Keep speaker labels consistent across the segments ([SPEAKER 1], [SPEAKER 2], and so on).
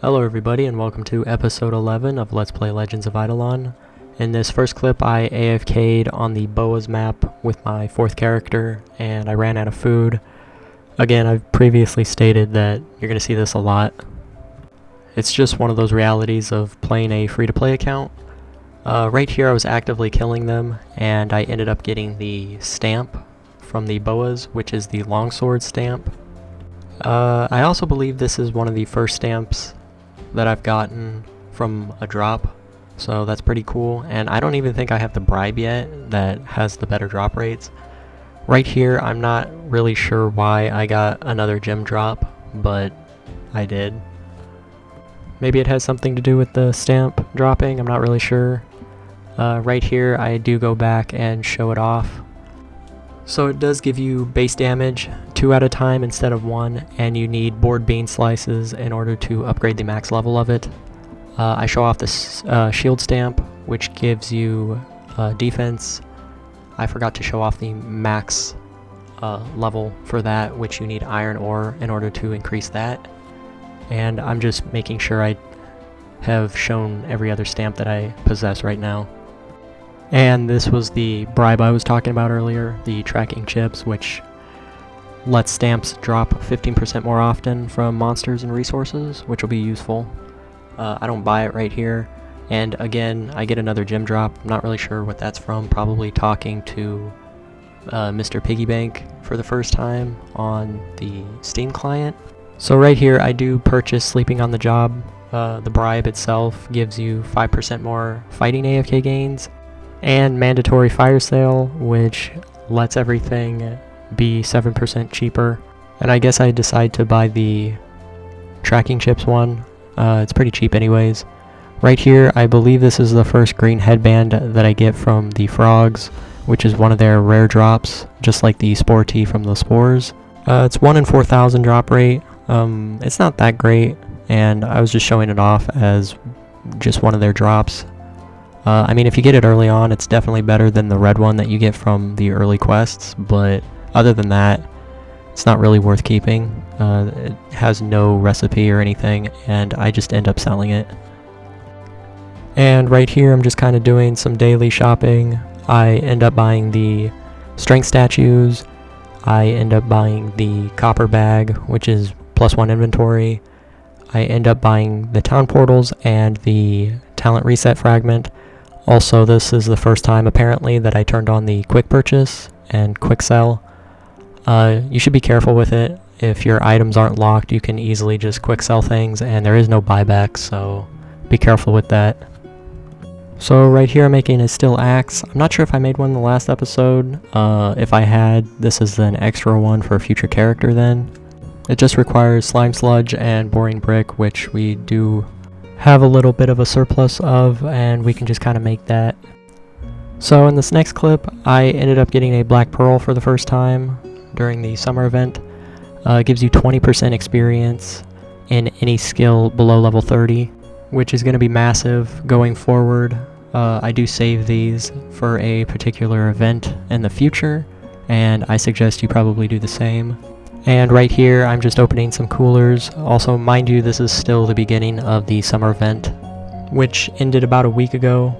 [SPEAKER 1] Hello everybody and welcome to episode 11 of Let's Play Legends of Idleon. In this first clip I AFK'd on the Boas map with my 4th character and I ran out of food. Again, I've previously stated that you're going to see this a lot. It's just one of those realities of playing a free-to-play account. Right here I was actively killing them and I ended up getting the stamp from the Boas, which is the longsword stamp. I also believe this is one of the first stamps that I've gotten from a drop, so that's pretty cool. And I don't even think I have the bribe yet that has the better drop rates. Right here I'm not really sure why I got another gem drop, but I did. Maybe it has something to do with the stamp dropping, I'm not really sure. Right here I do go back and show it off. So it does give you base damage 2 at a time instead of 1, and you need board bean slices in order to upgrade the max level of it. I show off this shield stamp, which gives you defense. I forgot to show off the max level for that, which you need iron ore in order to increase that. And I'm just making sure I have shown every other stamp that I possess right now. And this was the bribe I was talking about earlier, the tracking chips, which lets stamps drop 15% more often from monsters and resources, which will be useful. I don't buy it right here, and again, I get another gem drop. I'm not really sure what that's from, probably talking to Mr. Piggybank for the first time on the Steam client. So right here, I do purchase Sleeping on the Job. The bribe itself gives you 5% more fighting AFK gains, and mandatory fire sale, which lets everything be 7% cheaper. And I guess I decide to buy the tracking chips one. It's pretty cheap anyways. Right here I believe this is the first green headband that I get from the frogs, which is one of their rare drops, just like the spore tea from the spores. It's 1 in 4,000 drop rate. It's not that great, and I was just showing it off as just one of their drops. I mean, if you get it early on, it's definitely better than the red one that you get from the early quests, but other than that, it's not really worth keeping. It has no recipe or anything, and I just end up selling it. And right here, I'm just kind of doing some daily shopping. I end up buying the strength statues. I end up buying the copper bag, which is +1 inventory. I end up buying the town portals and the talent reset fragment. Also, this is the first time apparently that I turned on the quick purchase and quick sell. You should be careful with it. If your items aren't locked, you can easily just quick sell things, and there is no buyback, so be careful with that. So right here I'm making a steel axe. I'm not sure if I made one in the last episode. If I had, this is an extra one for a future character then. It just requires slime sludge and boring brick, which we do have a little bit of a surplus of, and we can just kind of make that. So in this next clip, I ended up getting a black pearl for the first time during the summer event. It gives you 20% experience in any skill below level 30, which is going to be massive going forward. I do save these for a particular event in the future, and I suggest you probably do the same. And right here, I'm just opening some coolers. Also, mind you, this is still the beginning of the summer event, which ended about a week ago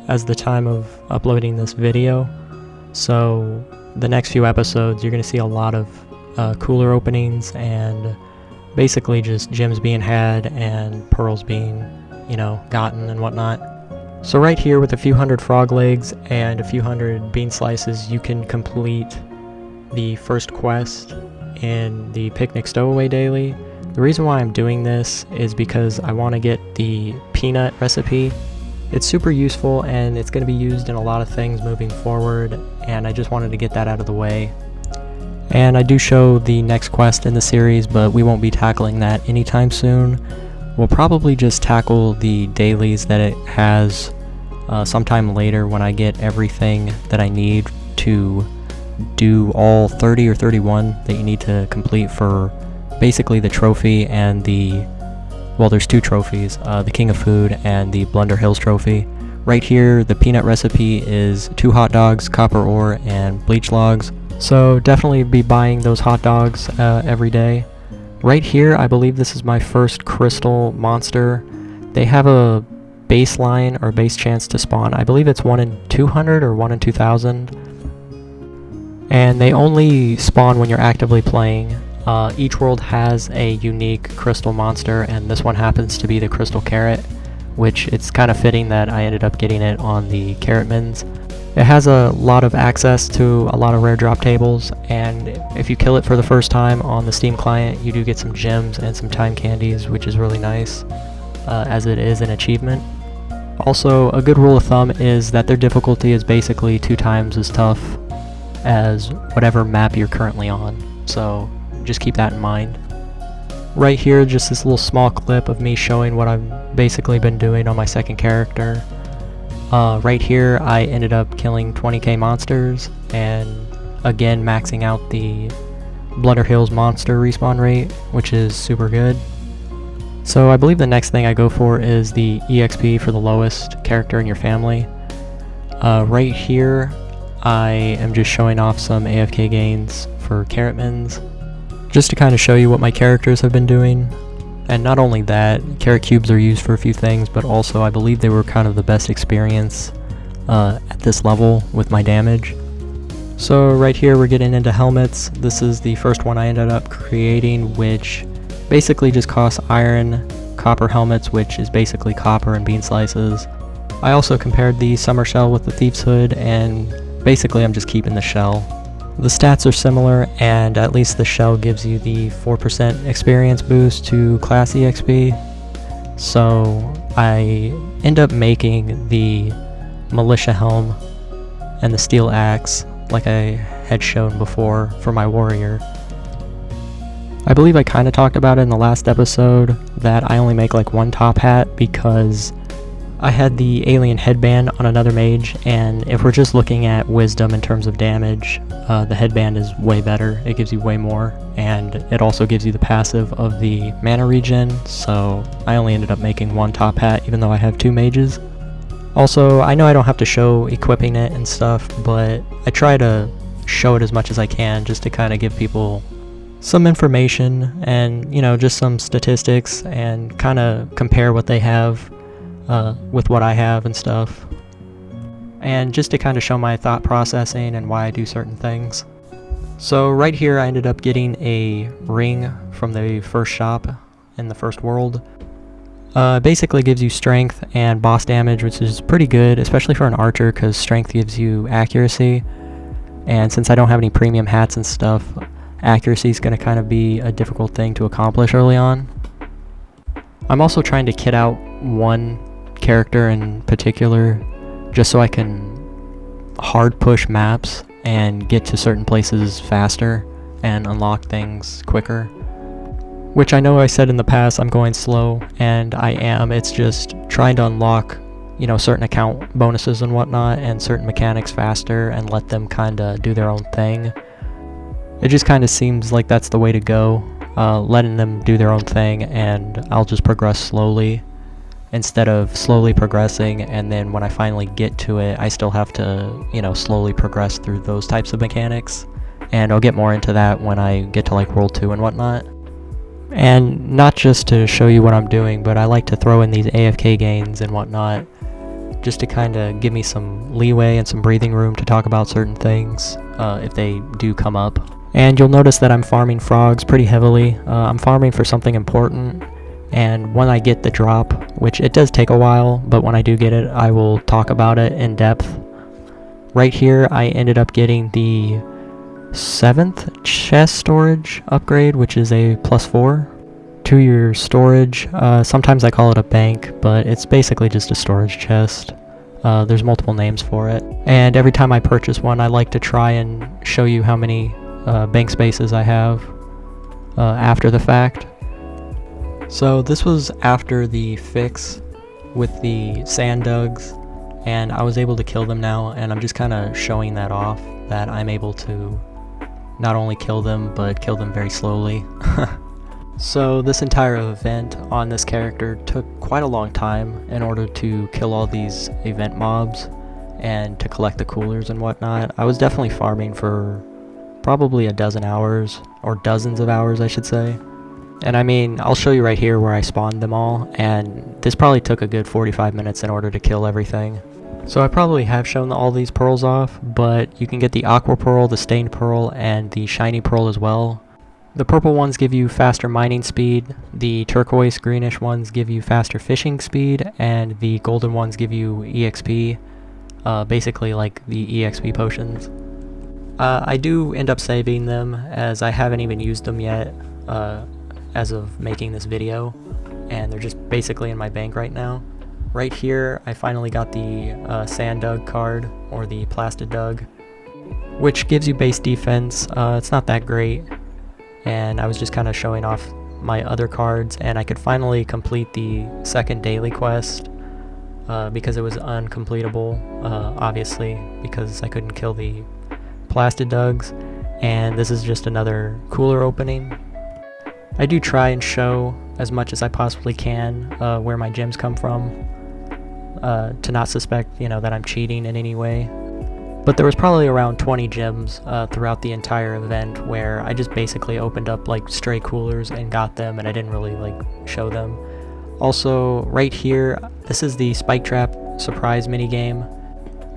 [SPEAKER 1] as the time of uploading this video. So the next few episodes, you're going to see a lot of cooler openings and basically just gems being had and pearls being, gotten and whatnot. So right here, with a few hundred frog legs and a few hundred bean slices, you can complete the first quest in the picnic stowaway daily. The reason why I'm doing this is because I want to get the peanut recipe. It's super useful and it's going to be used in a lot of things moving forward, and I just wanted to get that out of the way. And I do show the next quest in the series, but we won't be tackling that anytime soon. We'll probably just tackle the dailies that it has sometime later when I get everything that I need to do all 30 or 31 that you need to complete for basically the trophy and there's 2 trophies, the King of Food and the Blunder Hills trophy. Right here, the peanut recipe is 2 hot dogs, copper ore, and bleach logs. So definitely be buying those hot dogs every day. Right here, I believe this is my first crystal monster. They have a baseline or base chance to spawn. I believe it's 1 in 200 or 1 in 2000. And they only spawn when you're actively playing. Each world has a unique crystal monster, and this one happens to be the crystal carrot, which it's kind of fitting that I ended up getting it on the carrot mins. It has a lot of access to a lot of rare drop tables, and if you kill it for the first time on the Steam client, you do get some gems and some time candies, which is really nice, as it is an achievement. Also, a good rule of thumb is that their difficulty is basically 2 times as tough as whatever map you're currently on, so just keep that in mind. Right here, just this little small clip of me showing what I've basically been doing on my second character. Right here, I ended up killing 20k monsters, and again maxing out the Blunder Hills monster respawn rate, which is super good. So I believe the next thing I go for is the EXP for the lowest character in your family. Right here, I am just showing off some AFK gains for carrot mins, just to kind of show you what my characters have been doing. And not only that, carrot cubes are used for a few things, but also I believe they were kind of the best experience at this level with my damage. So right here we're getting into helmets. This is the first one I ended up creating, which basically just costs iron, copper helmets, which is basically copper and bean slices. I also compared the summer shell with the thief's hood, and basically I'm just keeping the shell. The stats are similar, and at least the shell gives you the 4% experience boost to class EXP. So I end up making the militia helm and the steel axe like I had shown before for my warrior. I believe I kind of talked about it in the last episode that I only make like 1 top hat because I had the alien headband on another mage, and if we're just looking at wisdom in terms of damage, the headband is way better. It gives you way more, and it also gives you the passive of the mana regen, so I only ended up making 1 top hat even though I have 2 mages. Also, I know I don't have to show equipping it and stuff, but I try to show it as much as I can just to kind of give people some information and, you know, just some statistics and kind of compare what they have with what I have and stuff, and just to kind of show my thought processing and why I do certain things. So right here I ended up getting a ring from the first shop in the first world. Basically gives you strength and boss damage, which is pretty good, especially for an archer, because strength gives you accuracy, and since I don't have any premium hats and stuff, accuracy is going to kind of be a difficult thing to accomplish early on. I'm also trying to kit out one character in particular just so I can hard push maps and get to certain places faster and unlock things quicker, which I know I said in the past I'm going slow, and I am. It's just trying to unlock, you know, certain account bonuses and whatnot and certain mechanics faster and let them kind of do their own thing. It just kind of seems like that's the way to go, letting them do their own thing, and I'll just progress slowly instead of slowly progressing, and then when I finally get to it, I still have to, you know, slowly progress through those types of mechanics, and I'll get more into that when I get to like World 2 and whatnot. And not just to show you what I'm doing, but I like to throw in these AFK gains and whatnot, just to kind of give me some leeway and some breathing room to talk about certain things, if they do come up. And you'll notice that I'm farming frogs pretty heavily. I'm farming for something important, and when I get the drop, which it does take a while, but when I do get it, I will talk about it in depth. Right here, I ended up getting the 7th chest storage upgrade, which is a +4 to your storage. Sometimes I call it a bank, but it's basically just a storage chest. There's multiple names for it. And every time I purchase one, I like to try and show you how many bank spaces I have after the fact. So this was after the fix with the sand dugs, and I was able to kill them now, and I'm just kind of showing that off, that I'm able to not only kill them, but kill them very slowly. So this entire event on this character took quite a long time in order to kill all these event mobs and to collect the coolers and whatnot. I was definitely farming for probably a dozen hours, or dozens of hours I should say. And I mean, I'll show you right here where I spawned them all, and this probably took a good 45 minutes in order to kill everything. So I probably have shown all these pearls off, but you can get the aqua pearl, the stained pearl, and the shiny pearl as well. The purple ones give you faster mining speed, the turquoise greenish ones give you faster fishing speed, and the golden ones give you EXP, basically like the EXP potions. I do end up saving them as I haven't even used them yet as of making this video, and they're just basically in my bank right now. Right here I finally got the Sand Dug card, or the Plastic Dug, which gives you base defense. It's not that great, and I was just kind of showing off my other cards, and I could finally complete the second daily quest because it was uncompletable, obviously, because I couldn't kill the Plastic Dugs, and this is just another cooler opening. I do try and show as much as I possibly can where my gems come from, to not suspect, that I'm cheating in any way. But there was probably around 20 gems throughout the entire event where I just basically opened up like stray coolers and got them, and I didn't really like show them. Also, right here, this is the Spike Trap surprise minigame.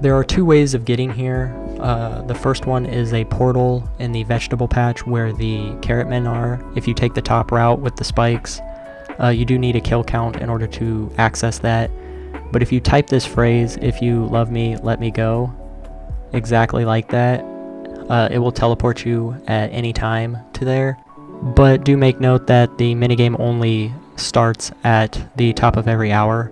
[SPEAKER 1] There are two ways of getting here. The first one is a portal in the vegetable patch where the carrot men are. If you take the top route with the spikes, you do need a kill count in order to access that. But if you type this phrase, "If you love me, let me go," exactly like that, it will teleport you at any time to there. But do make note that the minigame only starts at the top of every hour,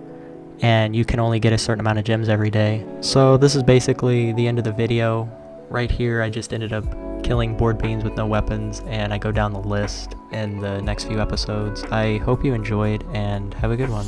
[SPEAKER 1] and you can only get a certain amount of gems every day. So this is basically the end of the video. Right here I just ended up killing board beans with no weapons, and I go down the list in the next few episodes. I hope you enjoyed, and have a good one.